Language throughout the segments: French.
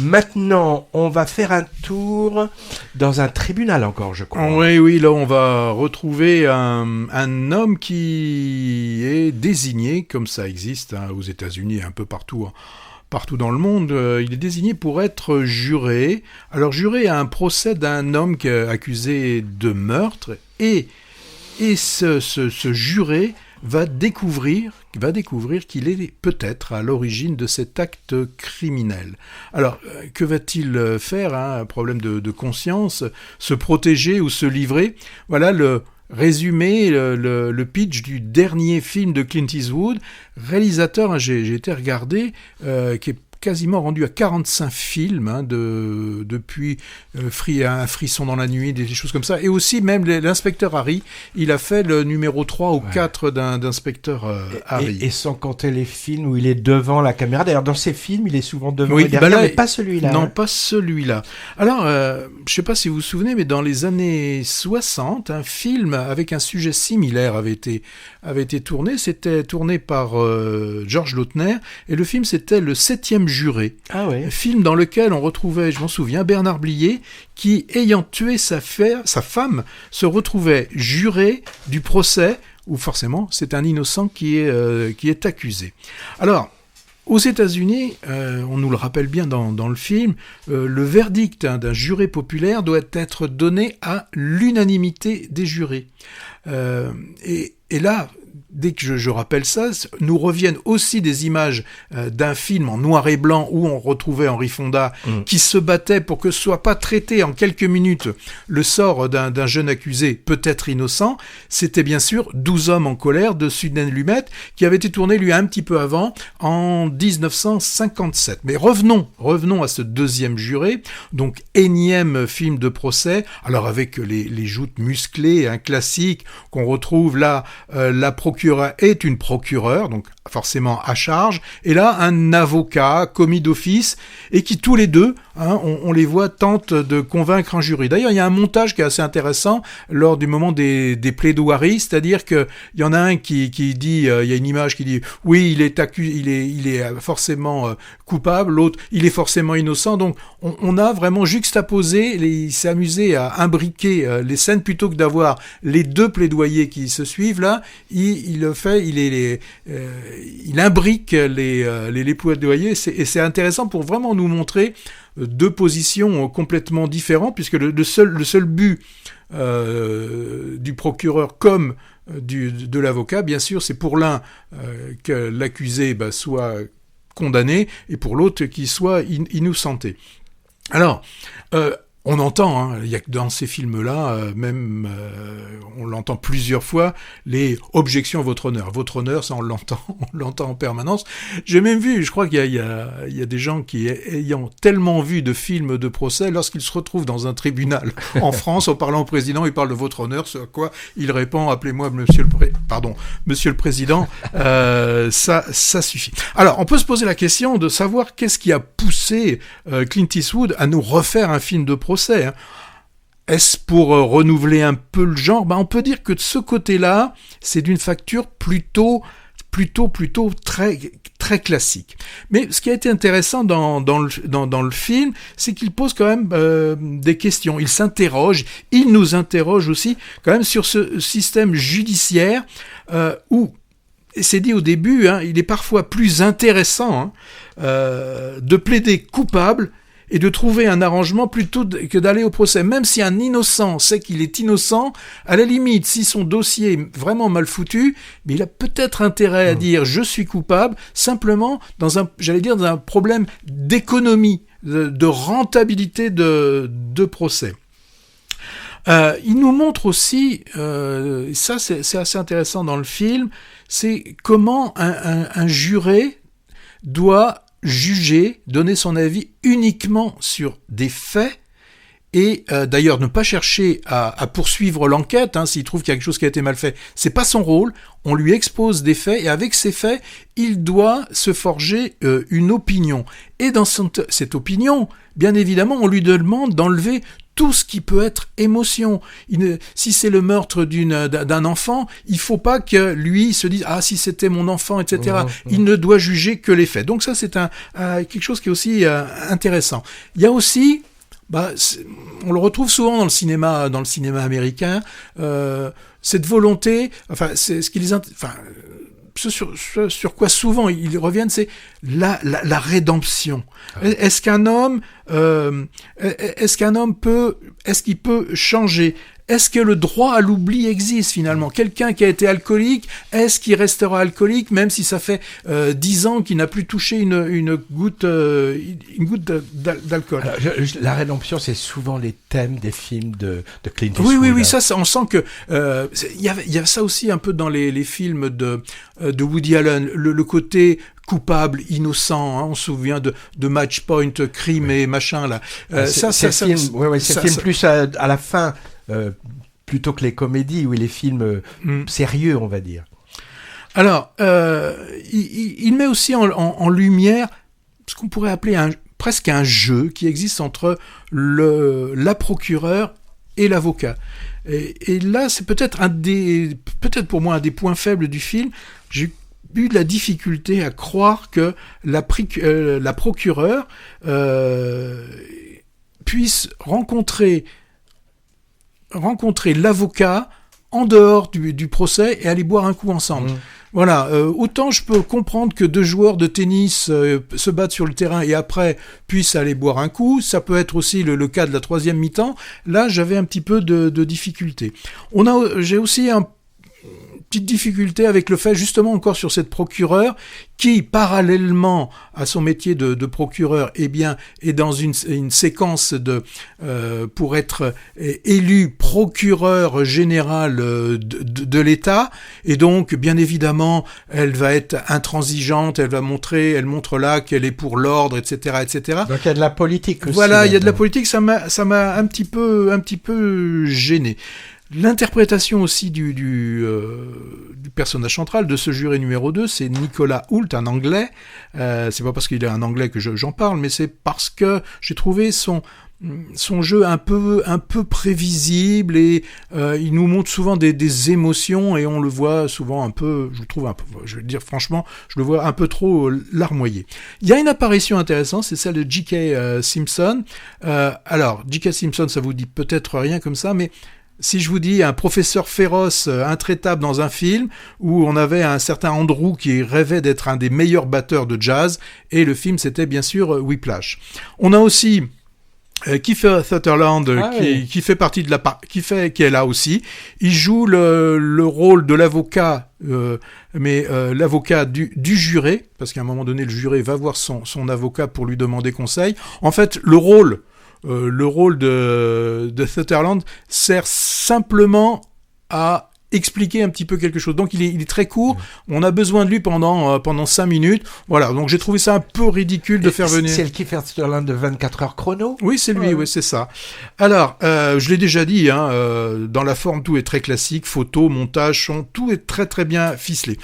Maintenant, on va faire un tour dans un tribunal encore, je crois. Oui, là on va retrouver un homme qui est désigné, comme ça existe aux États-Unis et un peu partout dans le monde, il est désigné pour être juré. Alors juré à un procès d'un homme accusé de meurtre et ce juré va découvrir qu'il est peut-être à l'origine de cet acte criminel. Alors, que va-t-il faire, un problème de conscience, se protéger ou se livrer? Voilà le résumé, le pitch du dernier film de Clint Eastwood, réalisateur, j'ai été regarder, qui est quasiment rendu à 45 films depuis Un frisson dans la nuit, des choses comme ça. Et aussi, même l'inspecteur Harry, il a fait le numéro 3 ou 4 d'inspecteur Harry. Et sans compter les films où il est devant la caméra. D'ailleurs, dans ces films, il est souvent devant et derrière, mais pas celui-là. Non, pas celui-là. Alors, je ne sais pas si vous vous souvenez, mais dans les années 60, un film avec un sujet similaire avait été tourné. C'était tourné par George Lautner. Et le film, c'était Le 7e juré. Ah ouais. Film dans lequel on retrouvait, je m'en souviens, Bernard Blier, qui, ayant tué sa femme, se retrouvait juré du procès où forcément c'est un innocent qui est accusé. Alors, aux États-Unis, on nous le rappelle bien dans le film, le verdict d'un juré populaire doit être donné à l'unanimité des jurés. Et là, dès que je rappelle ça, nous reviennent aussi des images d'un film en noir et blanc où on retrouvait Henry Fonda qui se battait pour que ce soit pas traité en quelques minutes le sort d'un jeune accusé peut-être innocent. C'était bien sûr 12 hommes en colère de Sidney Lumet qui avait été tourné lui un petit peu avant, en 1957. Mais revenons à ce deuxième juré, donc énième film de procès, alors avec les joutes musclées, un classique qu'on retrouve là, la procureure est une procureure, donc forcément à charge, et là un avocat commis d'office, et qui tous les deux, on les voit, tentent de convaincre un jury. D'ailleurs, il y a un montage qui est assez intéressant lors du moment des plaidoiries, c'est-à-dire qu'il y en a un qui dit, il y a une image qui dit oui, il est forcément coupable, l'autre il est forcément innocent. Donc on a vraiment juxtaposé, il s'est amusé à imbriquer les scènes plutôt que d'avoir les deux plaidoyers qui se suivent là. Il imbrique les plaidoyers, et c'est intéressant pour vraiment nous montrer deux positions complètement différentes, puisque le seul but du procureur comme de l'avocat, bien sûr, c'est pour l'un que l'accusé soit condamné, et pour l'autre qu'il soit innocenté. Alors, on entend, il y a que dans ces films-là, on l'entend plusieurs fois, les objections à votre honneur. Votre honneur, ça on l'entend en permanence. J'ai même vu, je crois qu'il y a des gens qui, ayant tellement vu de films de procès, lorsqu'ils se retrouvent dans un tribunal en France, en parlant au président, ils parlent de votre honneur, ce à quoi il répond, appelez-moi monsieur le président, ça suffit. Alors, on peut se poser la question de savoir qu'est-ce qui a poussé Clint Eastwood à nous refaire un film de procès. Est-ce pour renouveler un peu le genre? On peut dire que de ce côté-là, c'est d'une facture plutôt très, très classique. Mais ce qui a été intéressant dans le film, c'est qu'il pose quand même des questions. Il nous interroge aussi quand même sur ce système judiciaire où, c'est dit au début, il est parfois plus intéressant de plaider coupable et de trouver un arrangement plutôt que d'aller au procès. Même si un innocent sait qu'il est innocent, à la limite, si son dossier est vraiment mal foutu, mais il a peut-être intérêt à dire « je suis coupable », simplement dans un problème d'économie, de rentabilité de procès. Il nous montre aussi, ça c'est assez intéressant dans le film, c'est comment un juré doit juger, donner son avis uniquement sur des faits, et d'ailleurs ne pas chercher à poursuivre l'enquête s'il trouve qu'il y a quelque chose qui a été mal fait. C'est pas son rôle. On lui expose des faits, et avec ces faits, il doit se forger une opinion. Et dans cette opinion, bien évidemment, on lui demande d'enlever tout ce qui peut être émotion. Si c'est le meurtre d'un enfant, il faut pas que lui se dise si c'était mon enfant, etc. Il ne doit juger que les faits. Donc ça c'est quelque chose qui est aussi intéressant. Il y a aussi on le retrouve souvent dans le cinéma américain, cette volonté, c'est ce qui les sur quoi souvent ils reviennent, c'est la rédemption. Est-ce qu'un homme est-ce qu'il peut changer? Est-ce que le droit à l'oubli existe finalement? Quelqu'un qui a été alcoolique, est-ce qu'il restera alcoolique même si ça fait 10 ans qu'il n'a plus touché une goutte d'alcool? Alors, la rédemption, c'est souvent les thèmes des films de Clint Eastwood. Oui, ça on sent que il y a ça aussi un peu dans les films de Woody Allen, le côté coupable, innocent, on se souvient de Match Point, crime et machin là. C'est film plus à la fin. Plutôt que les comédies ou les films sérieux, on va dire. Alors, il met aussi en lumière ce qu'on pourrait appeler presque un jeu qui existe entre la procureure et l'avocat. Et là, c'est peut-être pour moi un des points faibles du film. J'ai eu de la difficulté à croire que la procureure puisse rencontrer l'avocat en dehors du procès et aller boire un coup ensemble. Voilà, autant je peux comprendre que deux joueurs de tennis se battent sur le terrain et après puissent aller boire un coup, ça peut être aussi le cas de la troisième mi-temps. Là, j'avais un petit peu de difficulté. J'ai aussi petite difficulté avec le fait, justement, encore sur cette procureure, qui, parallèlement à son métier de procureur, est dans une séquence pour être élu procureur général de l'État, et donc, bien évidemment, elle va être intransigeante, elle montre là qu'elle est pour l'ordre, etc., etc. Donc il y a de la politique aussi. Voilà, il y a de la politique, ça m'a un petit peu gêné. L'interprétation aussi du personnage central de ce juré numéro 2, c'est Nicolas Hoult, un Anglais. C'est pas parce qu'il est un Anglais que j'en parle, mais c'est parce que j'ai trouvé son jeu un peu prévisible et il nous montre souvent des émotions et on le voit souvent je veux dire franchement, je le vois un peu trop larmoyé. Il y a une apparition intéressante, c'est celle de J.K. Simpson. Alors, J.K. Simpson, ça vous dit peut-être rien comme ça, mais si je vous dis un professeur féroce, intraitable dans un film, où on avait un certain Andrew qui rêvait d'être un des meilleurs batteurs de jazz, et le film c'était bien sûr Whiplash. On a aussi Kiefer Sutherland qui fait partie qui est là aussi. Il joue le rôle de l'avocat, mais l'avocat du juré, parce qu'à un moment donné le juré va voir son avocat pour lui demander conseil. En fait, le rôle de Sutherland sert simplement à expliquer un petit peu quelque chose. Donc il est très court, on a besoin de lui pendant 5 minutes. Voilà, donc j'ai trouvé ça un peu ridicule de faire venir... C'est le Kiefer Sutherland de 24 heures chrono? Oui, c'est lui, oui, c'est ça. Alors, je l'ai déjà dit, dans la forme, tout est très classique, photo, montage, son, tout est très très bien ficelé.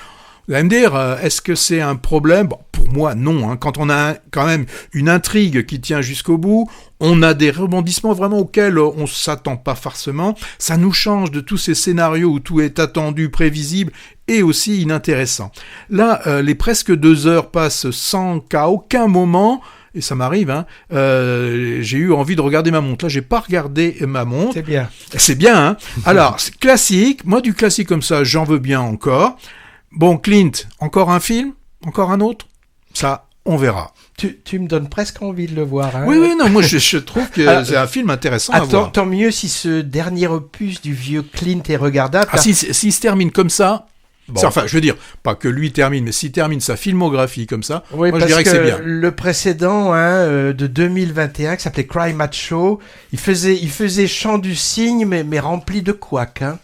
Vous allez me dire, est-ce que c'est un problème? Bon, pour moi, non. Quand on a quand même une intrigue qui tient jusqu'au bout, on a des rebondissements vraiment auxquels on ne s'attend pas forcément. Ça nous change de tous ces scénarios où tout est attendu, prévisible et aussi inintéressant. Là, les presque 2 heures passent sans qu'à aucun moment... Et ça m'arrive, j'ai eu envie de regarder ma montre. Là, j'ai pas regardé ma montre. C'est bien. C'est bien, hein. Alors, c'est classique. Moi, du classique comme ça, j'en veux bien encore. Bon, Clint, encore un film? Encore un autre? Ça, on verra. Tu me donnes presque envie de le voir. Hein. Oui, non, moi je trouve que c'est un film intéressant à voir. Tant mieux si ce dernier opus du vieux Clint est regardable. S'il se termine comme ça... Bon. Enfin, je veux dire, pas que lui termine, mais s'il termine sa filmographie comme ça, moi je dirais que c'est bien. Le précédent de 2021, qui s'appelait Cry Macho, il faisait chant du cygne, mais rempli de couacs. Hein.